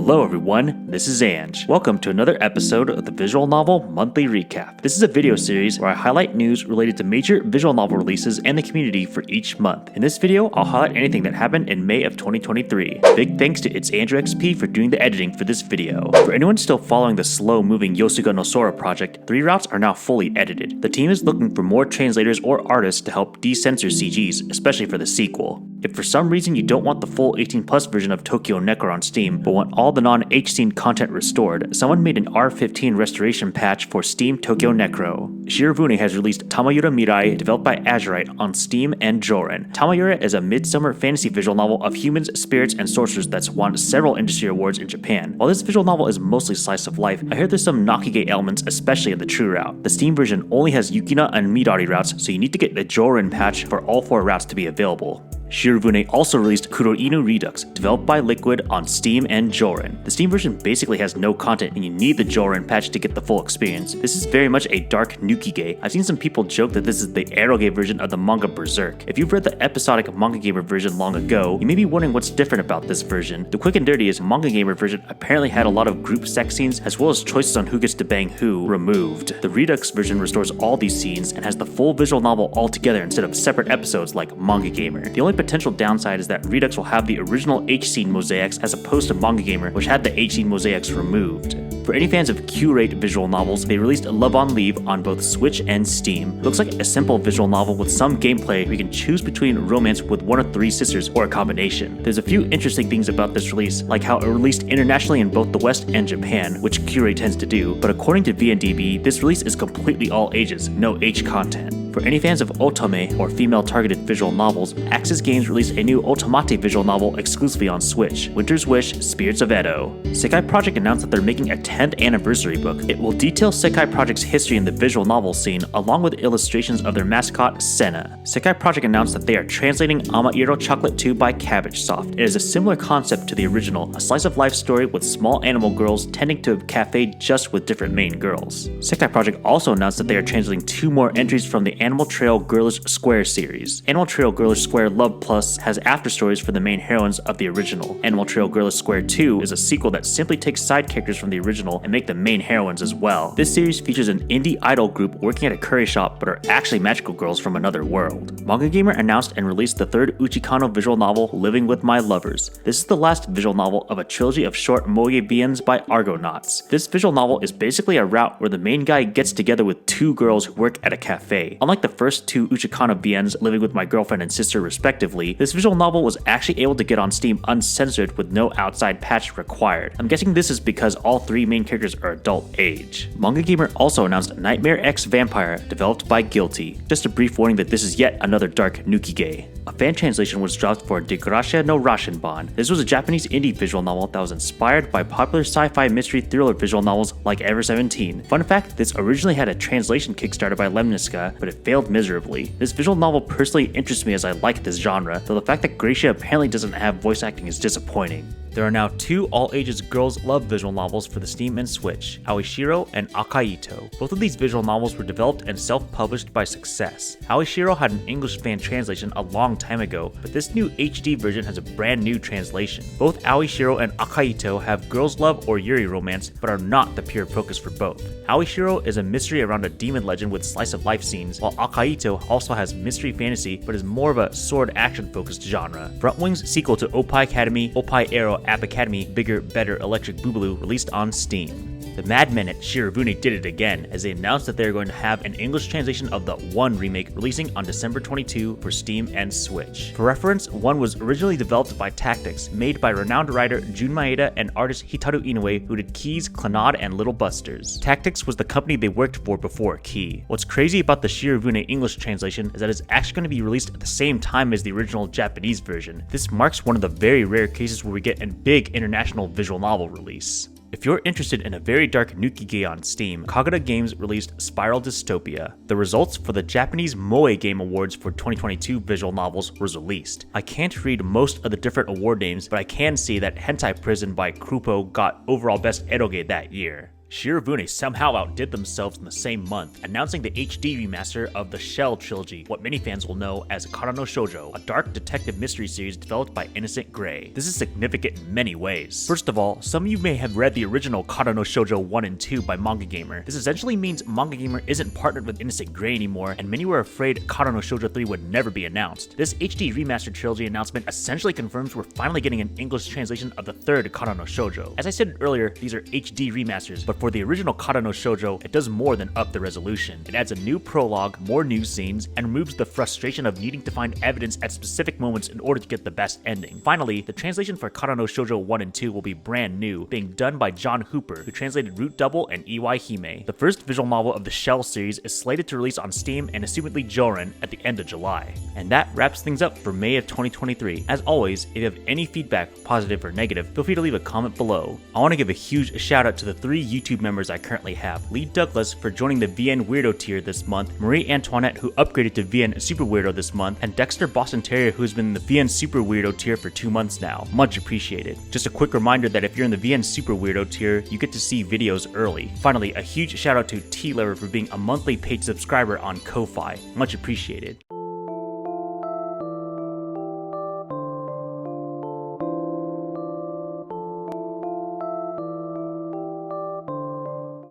Hello everyone, this is Ange. Welcome to another episode of the Visual Novel Monthly Recap. This is a video series where I highlight news related to major visual novel releases and the community for each month. In this video, I'll highlight anything that happened in May of 2023. Big thanks to It's Andrew XP for doing the editing for this video. For anyone still following the slow-moving Yosuga no Sora project, 3 routes are now fully edited. The team is looking for more translators or artists to help de-censor CGs, especially for the sequel. If for some reason you don't want the full 18+ version of Tokyo Necro on Steam, but want all the non-H scene content restored, someone made an R15 restoration patch for Steam Tokyo Necro. Shirobune has released Tamayura Mirai, developed by Azurite, on Steam and Jorin. Tamayura is a midsummer fantasy visual novel of humans, spirits, and sorcerers that's won several industry awards in Japan. While this visual novel is mostly slice of life, I heard there's some Nakige elements, especially in the true route. The Steam version only has Yukina and Midari routes, so you need to get the Jorin patch for all 4 routes to be available. Shirobune also released Kuroinu Redux, developed by Liquid, on Steam and Jorin. The Steam version basically has no content and you need the Jorin patch to get the full experience. This is very much a dark Nukige. I've seen some people joke that this is the eroge version of the manga Berserk. If you've read the episodic MangaGamer version long ago, you may be wondering what's different about this version. The quick and dirty is MangaGamer version apparently had a lot of group sex scenes as well as choices on who gets to bang who removed. The Redux version restores all these scenes and has the full visual novel all together instead of separate episodes like MangaGamer. The only potential downside is that Redux will have the original H-scene mosaics as opposed to MangaGamer, which had the H-scene mosaics removed. For any fans of Curate visual novels, they released Love on Leave on both Switch and Steam. It looks like a simple visual novel with some gameplay where you can choose between romance with one of 3 sisters or a combination. There's a few interesting things about this release, like how it released internationally in both the West and Japan, which Curate tends to do, but according to VNDB, this release is completely all ages, no H content. For any fans of otome, or female-targeted visual novels, Axis Games released a new Otomate visual novel exclusively on Switch, Winter's Wish: Spirits of Edo. Sekai Project announced that they're making a 10th anniversary book. It will detail Sekai Project's history in the visual novel scene, along with illustrations of their mascot, Senna. Sekai Project announced that they are translating Amairo Chocolate 2 by Cabbage Soft. It is a similar concept to the original, a slice-of-life story with small animal girls tending to a cafe just with different main girls. Sekai Project also announced that they are translating 2 more entries from the Animal Trail Girlish Square series. Animal Trail Girlish Square Love Plus has afterstories for the main heroines of the original. Animal Trail Girlish Square 2 is a sequel that simply takes side characters from the original and make them main heroines as well. This series features an indie idol group working at a curry shop but are actually magical girls from another world. MangaGamer announced and released the 3rd UchiKano visual novel, Living with My Lovers. This is the last visual novel of a trilogy of short moe biens by Argonauts. This visual novel is basically a route where the main guy gets together with 2 girls who work at a cafe. Unlike the first 2 UchiKano biens, Living with My Girlfriend and Sister respectively, this visual novel was actually able to get on Steam uncensored with no outside patch required. I'm guessing this is because all 3 main characters are adult age. MangaGamer also announced Nightmare X Vampire, developed by Guilty. Just a brief warning that this is yet another dark Nukige. A fan translation was dropped for Degracia no Rashinban. This was a Japanese indie visual novel that was inspired by popular sci-fi mystery thriller visual novels like Ever 17. Fun fact, this originally had a translation Kickstarter by Lemniska, but it failed miserably. This visual novel personally interests me as I like this genre, though the fact that Gracia apparently doesn't have voice acting is disappointing. There are now 2 all-ages girls' love visual novels for the Steam and Switch, Aoishiro and Akaito. Both of these visual novels were developed and self-published by Success. Aoishiro had an English fan translation a long time ago, but this new HD version has a brand new translation. Both Aoishiro and Akaito have girls' love or Yuri romance, but are not the pure focus for both. Aoishiro is a mystery around a demon legend with slice-of-life scenes, while Akaito also has mystery fantasy, but is more of a sword action-focused genre. Frontwing's sequel to Oppai Academy, Oppai Arrow App Academy, Bigger, Better, Electric Boobaloo, released on Steam. The madmen at Shirobune did it again, as they announced that they are going to have an English translation of the 1 remake releasing on December 22 for Steam and Switch. For reference, 1 was originally developed by Tactics, made by renowned writer Jun Maeda and artist Hitaru Inoue, who did Keys, Clannad, and Little Busters. Tactics was the company they worked for before Key. What's crazy about the Shirobune English translation is that it's actually going to be released at the same time as the original Japanese version. This marks one of the very rare cases where we get a big international visual novel release. If you're interested in a very dark Nukige on Steam, Kagura Games released Spiral Dystopia. The results for the Japanese Moe Game Awards for 2022 visual novels was released. I can't read most of the different award names, but I can see that Hentai Prison by Krupo got overall best eroge that year. Shirobune somehow outdid themselves in the same month, announcing the HD remaster of the Shell trilogy, what many fans will know as Kara no Shoujo, a dark detective mystery series developed by Innocent Gray. This is significant in many ways. First of all, some of you may have read the original Kara no Shoujo 1 and 2 by MangaGamer. This essentially means MangaGamer isn't partnered with Innocent Gray anymore, and many were afraid Kara no Shoujo 3 would never be announced. This HD remastered trilogy announcement essentially confirms we're finally getting an English translation of the third Kara no Shoujo. As I said earlier, these are HD remasters, but for the original Kara no Shoujo, it does more than up the resolution. It adds a new prologue, more news scenes, and removes the frustration of needing to find evidence at specific moments in order to get the best ending. Finally, the translation for Kara no Shoujo 1 and 2 will be brand new, being done by John Hooper, who translated Root Double and EY Hime. The first visual novel of the Shell series is slated to release on Steam and assumedly Joran at the end of July. And that wraps things up for May of 2023. As always, if you have any feedback, positive or negative, feel free to leave a comment below. I want to give a huge shout out to the 3 YouTube members I currently have. Lee Douglas for joining the VN Weirdo tier this month, Marie Antoinette who upgraded to VN Super Weirdo this month, and Dexter Boston Terrier who's been in the VN Super Weirdo tier for 2 months now. Much appreciated. Just a quick reminder that if you're in the VN Super Weirdo tier, you get to see videos early. Finally, a huge shout out to T-Lever for being a monthly paid subscriber on Ko-Fi. Much appreciated.